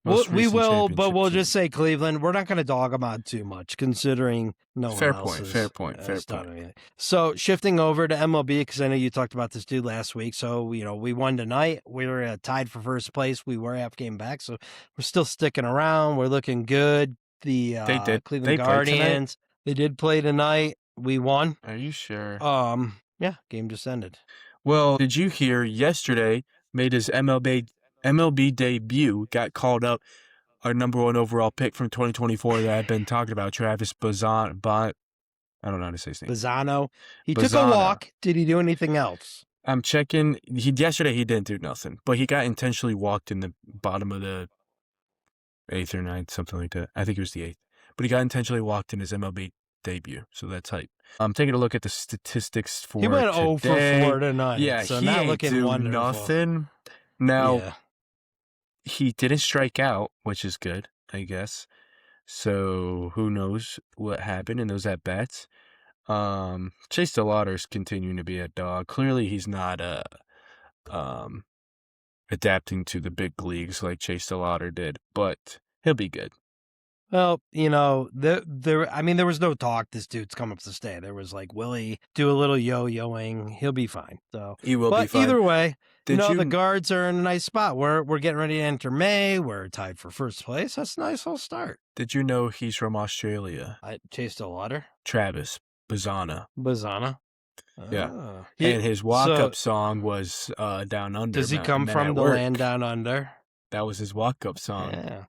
We recent will, but we'll championship just say Cleveland. We're not going to dog them out too much, considering no Fair one else point, has, fair point, fair has done point. anything. So shifting over to MLB, because I know you talked about this dude last week. So we won tonight. We were tied for first place. We were half game back, so we're still sticking around. We're looking good. The They did. Cleveland They played tonight? Guardians. They did play tonight. We won. Are you sure? Yeah, game just ended. Well, did you hear yesterday made his MLB debut, got called up, our number 1 overall pick from 2024 that I've been talking about, Travis I don't know how to say his name. Bazzano. He took a Bazzano. walk. Did he do anything else? I'm checking. Yesterday he didn't do nothing, but he got intentionally walked in the bottom of the 8th or 9th, something like that. I think it was the 8th. But he got intentionally walked in his MLB debut, so that's hype. I'm taking a look at the statistics for He went today. 0 for 4 tonight. Yeah, so he not ain't looking do wonderful. nothing. Now, Yeah. he didn't strike out, which is good, I guess. So who knows what happened in those at-bats. Chase DeLauter's continuing to be a dog. Clearly he's not adapting to the big leagues like Chase DeLauter did, but he'll be good. Well, there was no talk this dude's come up to stay. There was like, will he do a little yo-yoing? He'll be fine. So He will be But fine. either way, Did you- the Guards are in a nice spot. We're getting ready to enter May. We're tied for first place. That's a nice little start. Did you know he's from Australia? Chase DeLauter? Travis Bazzana. Yeah. And his walk-up song was Down Under. Does he come Men from at the Work. land down under? That was his walk-up song. Yeah.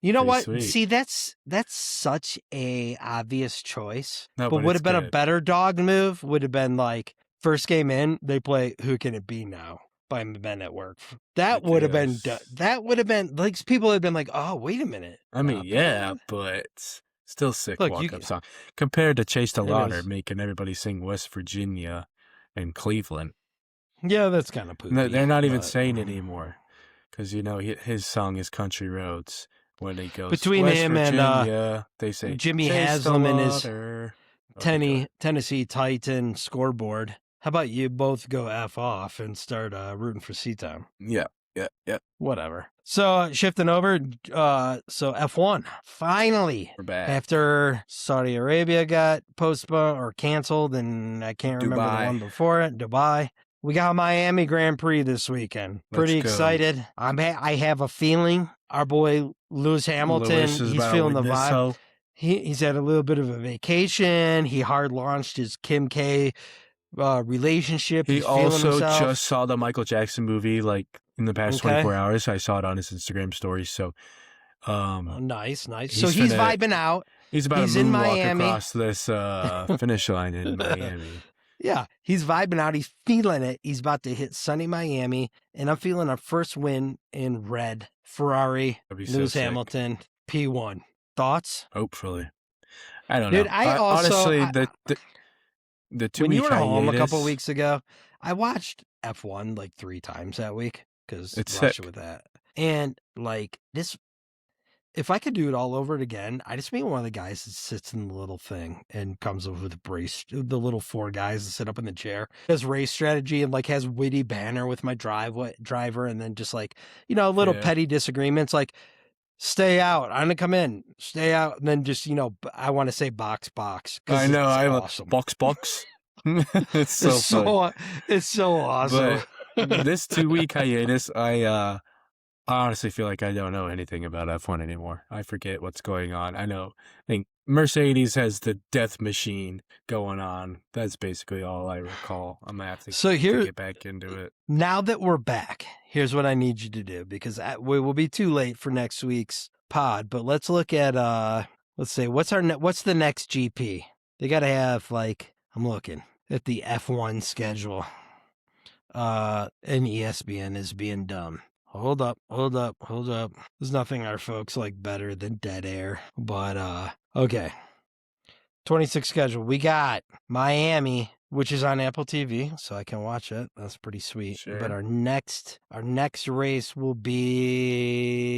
You know Pretty what? sweet. See, that's such a obvious choice. No, but but would it's have been a good. better dog move. Would have been like first game in, they play "Who Can It Be Now" by Men at Work. That would have been. Because- That would have been like people had been like, "Oh, wait a minute." I mean, yeah, but still sick Look, walk-up song. Compared to Chase DeLauter is. making everybody sing West Virginia and Cleveland. Yeah, that's kind of poopy. No, they're not even but- saying it anymore. Because, his song is Country Roads. When he goes Between West him and, Virginia, they say Jimmy Chase Haslam and his DeLauter. Okay, Tennessee Titan scoreboard. How about you both go F off and start rooting for Seatown? Yeah. Whatever. So shifting over, so F1 finally, We're back. after Saudi Arabia got postponed or canceled, and I can't remember Dubai. the one before it, Dubai. We got Miami Grand Prix this weekend. Pretty Let's go. excited. I have a feeling our boy Lewis Hamilton, Lewis is he's about to feeling the win this vibe. hoe. He's had a little bit of a vacation. He hard launched his Kim K relationship. He He's feeling also himself. just saw the Michael Jackson movie like in the past Okay. 24 hours. I saw it on his Instagram story. So, Oh, nice. he's So he's finna- vibing out. he's about He's to in moonwalk Miami. across this finish line in Miami. Yeah, he's vibing out. He's feeling it. He's about to hit sunny Miami, and I'm feeling our first win in red. Ferrari, That'd be so Lewis sick. Hamilton, P1. Thoughts? Hopefully, I don't Dude, know. I also- honestly I- the 2 When week you were home a couple hiatus- weeks ago, I watched F1 like 3 times that week because It's Russia sick. with that. And like this, if I could do it all over again, I just be one of the guys that sits in the little thing and comes up with a brace, the little 4 guys that sit up in the chair, has race strategy and like has witty banner with my driver, and then just like, little Yeah. petty disagreements like, stay out, I'm gonna come in, stay out, and then just, I want to say box. 'cause I know. it's I awesome. box. It's so fun. It's so awesome. But this 2 week hiatus, I honestly feel like I don't know anything about F1 anymore. I forget what's going on. I think Mercedes has the death machine going on. That's basically all I recall. I'm gonna have to, So to here, get back into it. now that we're back, here's what I need you to do, because we will be too late for next week's pod. But let's look at let's say what's the next GP? They got to have I'm looking at the F1 schedule. And ESPN is being dumb. Hold up. There's nothing our folks like better than dead air. But okay. 26 schedule. We got Miami, which is on Apple TV, so I can watch it. That's pretty sweet. Sure. But our next race will be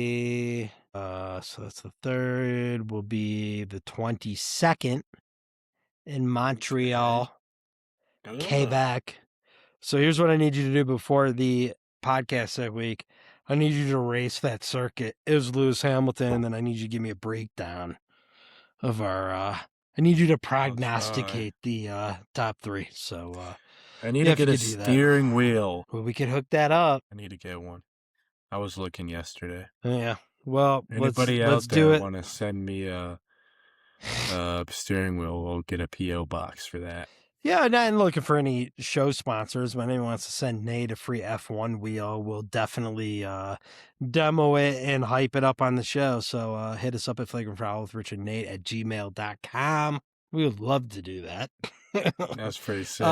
so that's the 3rd, will be the 22nd in Montreal, Quebec. So here's what I need you to do before the podcast that week. I need you to race that circuit. It was Lewis Hamilton, and then I need you to give me a breakdown of our I need you to prognosticate the top 3. So I need to get a steering wheel. Well, we could hook that up. I need to get one. I was looking yesterday. Yeah. Well, anybody let's out do there it. want to send me a steering wheel? We'll get a PO box for that. Yeah, not looking for any show sponsors. When anyone wants to send Nate a free F1 wheel, we'll definitely demo it and hype it up on the show. So hit us up at Flagrant Foul with Rich and Nate at gmail.com. We would love to do that. That's pretty sick.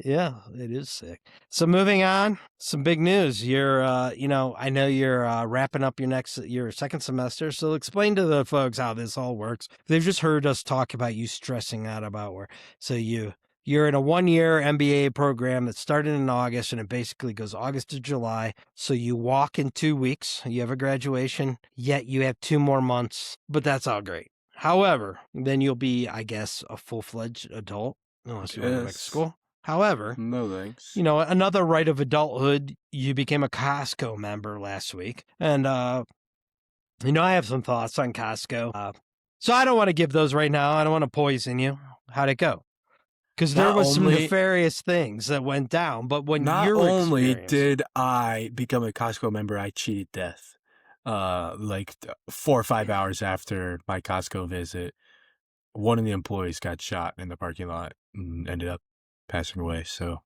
Yeah, it is sick. So moving on, some big news. You're, I know you're wrapping up your second semester. So explain to the folks how this all works. They've just heard us talk about you stressing out about where. So you're in a 1-year MBA program that started in August, and it basically goes August to July. So you walk in 2 weeks. You have a graduation, yet you have 2 more months. But that's all great. However, then you'll be, I guess, a full-fledged adult unless you want to go back to school. However, no thanks. Another right of adulthood, you became a Costco member last week. And, I have some thoughts on Costco. So I don't want to give those right now. I don't want to poison you. How'd it go? Because there was some nefarious things that went down. But when not only did I become a Costco member, I cheated death. 4 or 5 hours after my Costco visit, one of the employees got shot in the parking lot and ended up passing away. So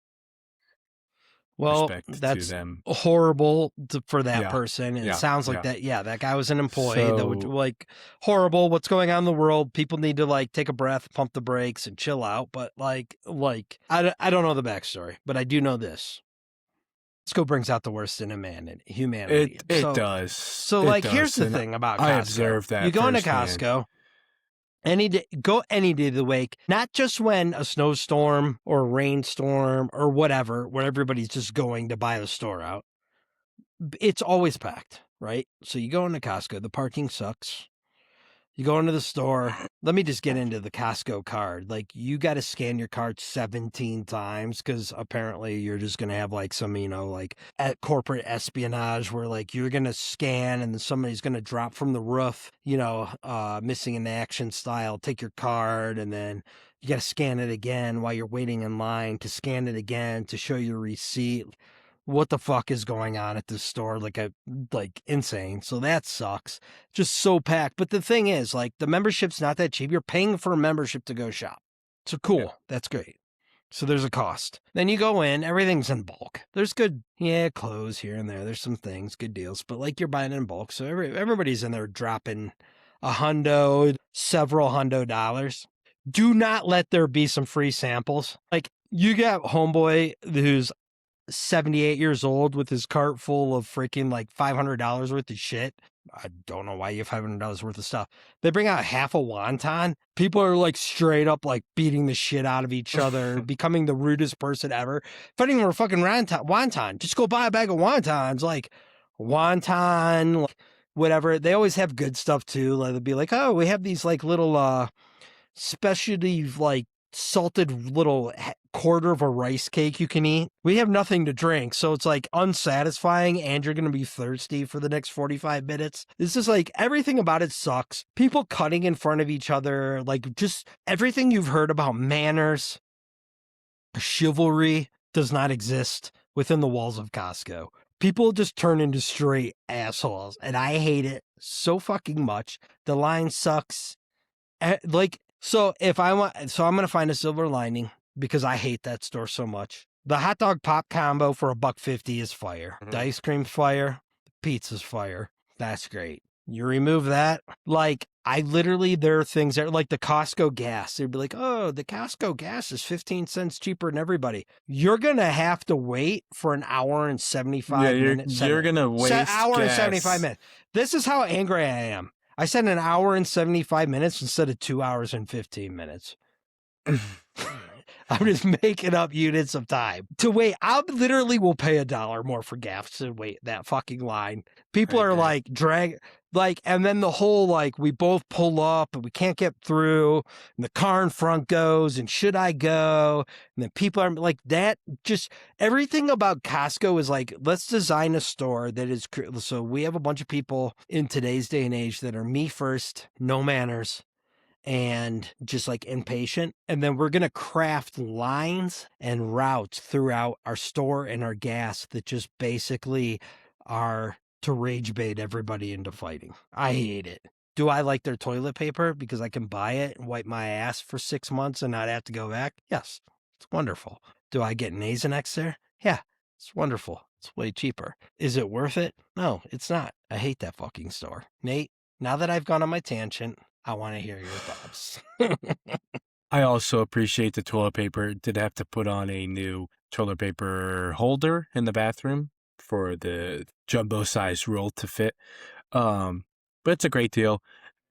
that's to them. Horrible for that person. And it sounds like that guy was an employee. That would horrible. What's going on in the world? People need to take a breath, pump the brakes, and chill out. But I don't know the backstory, but I do know this. Costco brings out the worst in a man and humanity. It does. So here's the thing about Costco. I observed that. You go into Costco. Go any day of the week, not just when a snowstorm or a rainstorm or whatever, where everybody's just going to buy the store out. It's always packed, right? So you go into Costco, the parking sucks. You go into the store. Let me just get into the Costco card. You got to scan your card 17 times because apparently you're just going to have some, at corporate espionage where you're going to scan and then somebody's going to drop from the roof, missing in action style, take your card, and then you got to scan it again while you're waiting in line to scan it again to show your receipt. What the fuck is going on at this store? Insane. So that sucks. Just so packed. But the thing is, the membership's not that cheap. You're paying for a membership to go shop. So cool. Yeah. That's great. So there's a cost. Then you go in, everything's in bulk. There's good, clothes here and there. There's some things, good deals. But you're buying in bulk. So everybody's in there dropping several hundo dollars. Do not let there be some free samples. You got homeboy who's 78 years old with his cart full of freaking $500 worth of shit. I don't know why you have $500 worth of stuff. They bring out half a wonton. People are straight up beating the shit out of each other, becoming the rudest person ever. Fighting for a fucking wonton. Just go buy a bag of wontons. Wonton, whatever. They always have good stuff too. They'll be oh, we have these little specialty salted little quarter of a rice cake you can eat. We have nothing to drink, so it's unsatisfying and you're going to be thirsty for the next 45 minutes. This is everything about it sucks. People cutting in front of each other, just everything you've heard about manners, chivalry does not exist within the walls of Costco. People just turn into straight assholes, and I hate it so fucking much. The line sucks. So I'm going to find a silver lining because I hate that store so much. The hot dog pop combo for $1.50 is fire. The ice cream's fire. The pizza's fire. That's great. You remove that. There are things that the Costco gas. They'd be oh, the Costco gas is 15 cents cheaper than everybody. You're going to have to wait for an hour and 75 minutes. You're going to waste hour gas. and 75 minutes. This is how angry I am. I said an hour and 75 minutes instead of 2 hours and 15 minutes. I'm just making up units of time to wait. I literally will pay $1 more for gas to wait that fucking line. People are like and then the whole like we both pull up and we can't get through, and the car in front goes, and should I go? And then people are like that. Just everything about Costco is like, let's design a store that is so we have a bunch of people in today's day and age that are me first, no manners, and just like impatient. And then we're going to craft lines and routes throughout our store and our gas that just basically are to rage bait everybody into fighting. I hate it. Do I like their toilet paper because I can buy it and wipe my ass for 6 months and not have to go back? Yes, it's wonderful. Do I get Nasonex there? Yeah, it's wonderful. It's way cheaper. Is it worth it? No, it's not. I hate that fucking store. Nate, now that I've gone on my tangent, I want to hear your thoughts. I also appreciate the toilet paper. Did have to put on a new toilet paper holder in the bathroom for the jumbo size roll to fit. But it's a great deal.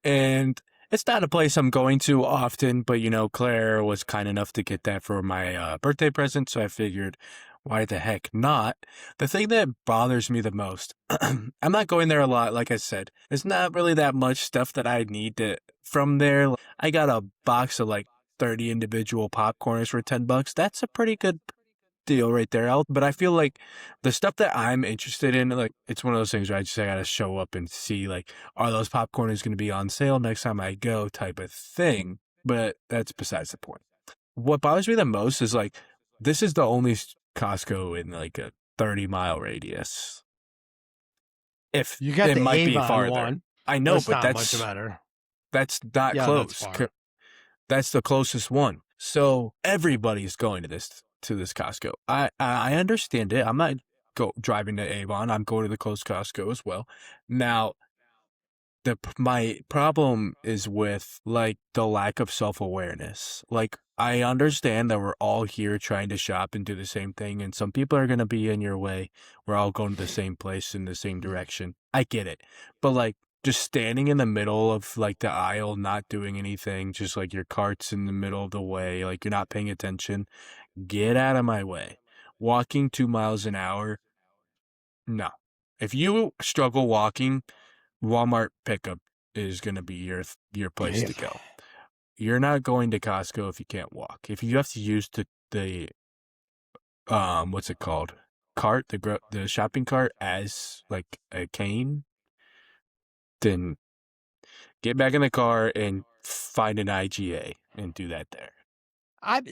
And it's not a place I'm going to often, but Claire was kind enough to get that for my birthday present. So I figured, why the heck not? The thing that bothers me the most, I'm not going there a lot. Like I said, there's not really that much stuff that I need from there. I got a box of like 30 individual popcorners for $10. That's a pretty good deal right there. But I feel like the stuff that I'm interested in, like, it's one of those things where I gotta show up and see, like, are those popcorners going to be on sale next time I go, type of thing. But that's besides the point. What bothers me the most is, like, this is the only Costco in like a 30-mile radius. If you got it the might be Avon farther. one. I know, but not that's much better. That's not close. That's the closest one. So everybody's going to this Costco. I understand it. I'm not driving to Avon. I'm going to the close Costco as well. Now, my problem is with like the lack of self-awareness. Like, I understand that we're all here trying to shop and do the same thing, and some people are going to be in your way. We're all going to the same place in the same direction. I get it. But like, just standing in the middle of like the aisle, not doing anything, just like your cart's in the middle of the way, like you're not paying attention, get out of my way. Walking 2 miles an hour, no. If you struggle walking, Walmart pickup is going to be your place to go. You're not going to Costco if you can't walk. If you have to use the what's it called? Cart, the shopping cart as like a cane, then get back in the car and find an IGA and do that there. I'm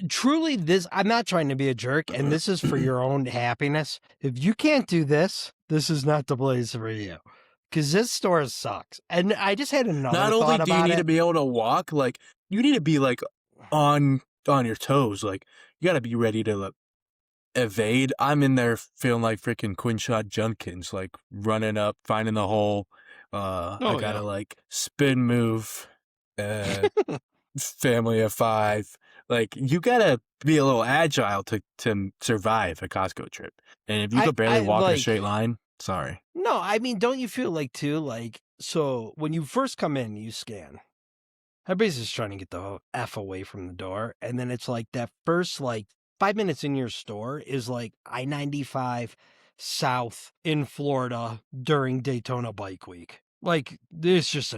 not trying to be a jerk, and this is for your own happiness. If you can't do this, this is not the place for you. Because this store sucks. And I just had another thought about it. Not only do you need to be able to walk, like, you need to be, like, on your toes. Like, you got to be ready to, like, evade. I'm in there feeling like freaking Quinshot Junkins, like, running up, finding the hole. I got to, like, spin move, family of 5. Like, you got to be a little agile to survive a Costco trip. And if you could barely walk in a straight line, sorry. No, I mean, don't you feel like, too, like, so when you first come in, you scan. Everybody's just trying to get the F away from the door. And then it's like that first, like, 5 minutes in your store is like I-95 south in Florida during Daytona Bike Week. Like, it's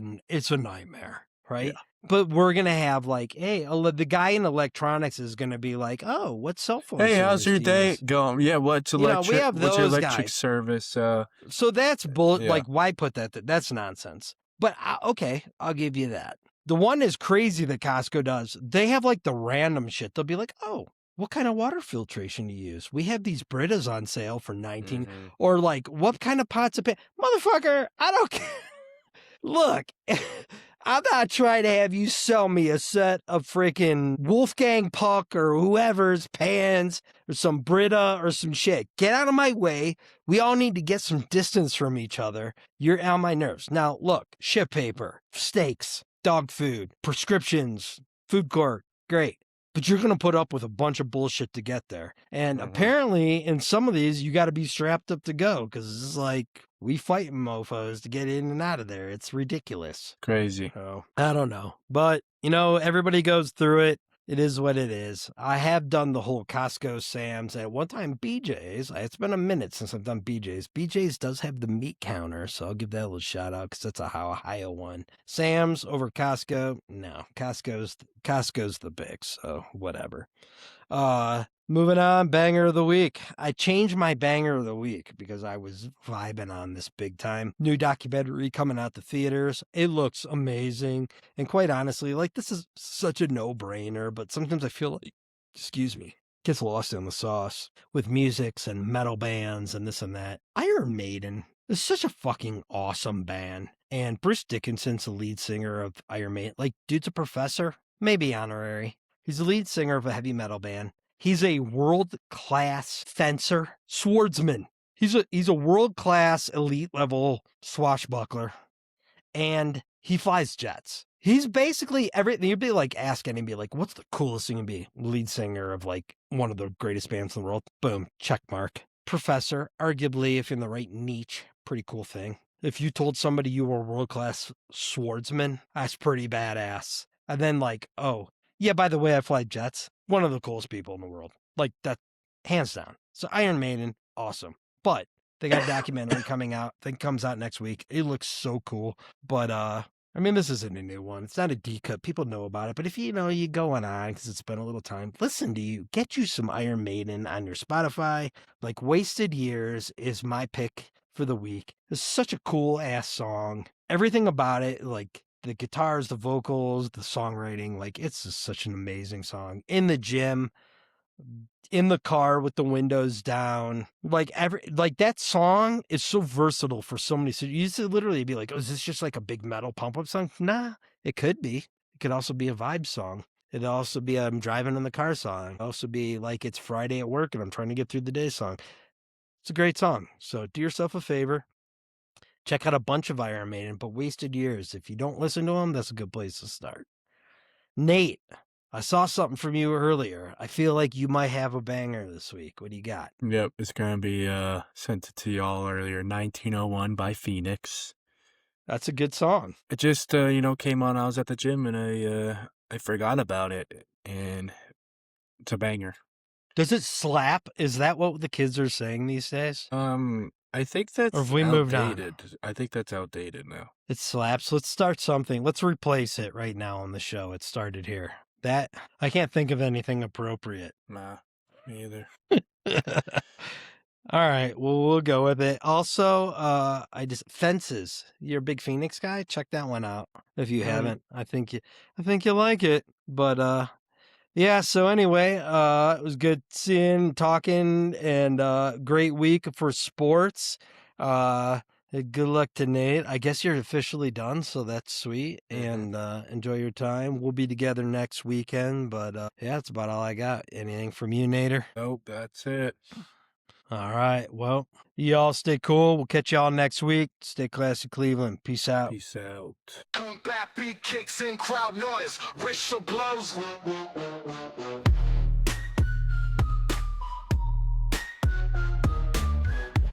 a nightmare, right? Yeah. But we're going to have like, hey, the guy in electronics is going to be like, oh, what cell phone? Hey, how's your day going? Yeah, what's your electric guys. Service? So that's bull. Yeah. Like, why put that? That's nonsense. But okay, I'll give you that. The one is crazy that Costco does. They have like the random shit. They'll be like, oh, what kind of water filtration do you use? We have these Britas on sale for $19. Mm-hmm. Or like, what kind of pots of paint? Motherfucker, I don't care. Look, I'm not trying to have you sell me a set of freaking Wolfgang Puck or whoever's pans or some Brita or some shit. Get out of my way. We all need to get some distance from each other. You're on my nerves. Now, look, ship paper, steaks, dog food, prescriptions, food court, great. but you're going to put up with a bunch of bullshit to get there. And Mhm. apparently in some of these, you got to be strapped up to go because it's like we fighting mofos to get in and out of there. It's ridiculous. Crazy. So I don't know, but everybody goes through it. It is what it is. I have done the whole Costco, Sam's, at one time BJ's. It's been a minute since I've done BJ's. BJ's does have the meat counter, so I'll give that a little shout out because that's a Ohio one. Sam's over Costco, no. Costco's the big, so whatever. Moving on, banger of the week. I changed my banger of the week because I was vibing on this big time. New documentary coming out the theaters. It looks amazing. And quite honestly, like this is such a no-brainer, but sometimes I feel like, gets lost in the sauce with musics and metal bands and this and that. Iron Maiden is such a fucking awesome band. And Bruce Dickinson's the lead singer of Iron Maiden. Like, dude's a professor, maybe honorary. He's the lead singer of a heavy metal band. He's a world-class fencer, swordsman. He's a world-class, elite-level swashbuckler, and he flies jets. He's basically everything. You'd be like, asking him, be like, what's the coolest thing to be? Lead singer of like one of the greatest bands in the world. Boom, check mark. Professor, arguably, if in the right niche, pretty cool thing. If you told somebody you were a world-class swordsman, that's pretty badass. And then like, oh, yeah, by the way, I fly jets. One of the coolest people in the world. Like that, hands down. So Iron Maiden, awesome. But they got a documentary coming out. I think it comes out next week. It looks so cool. But I mean, this isn't a new one. It's not a D-cut. People know about it. But if you going on because it's been a little time, listen to you. Get you some Iron Maiden on your Spotify. Like Wasted Years is my pick for the week. It's such a cool ass song. Everything about it, like the guitars, the vocals, the songwriting, like it's just such an amazing song. In the gym, in the car with the windows down, like that song is so versatile for so many. So you used to literally be like, oh, is this just like a big metal pump up song? Nah, it could be. It could also be a vibe song. It'd also be I'm driving in the car song. It'd also be like it's Friday at work and I'm trying to get through the day song. It's a great song. So do yourself a favor. Check out a bunch of Iron Maiden, but Wasted Years. If you don't listen to them, that's a good place to start. Nate, I saw something from you earlier. I feel like you might have a banger this week. What do you got? Yep, it's gonna be sent it to y'all earlier. 1901 by Phoenix. That's a good song. It just came on. I was at the gym and I forgot about it, and it's a banger. Does it slap? Is that what the kids are saying these days? I think that's Or have we moved on? outdated. I think that's outdated now. It slaps. Let's start something. Let's replace it right now on the show. It started here. That I can't think of anything appropriate. Nah, me either. All right, well, we'll go with it. Also, Fences. You're a big Phoenix guy. Check that one out if you haven't. I think you like it. But yeah. So anyway, it was good seeing, talking, and great week for sports. Good luck to Nate. I guess you're officially done, so that's sweet. And enjoy your time. We'll be together next weekend. But yeah, that's about all I got. Anything from you, Nader? Nope, that's it. All right. Well, y'all stay cool. We'll catch y'all next week. Stay classy, Cleveland. Peace out. Peace out. Combat beat kicks in, crowd noise, whistle blows.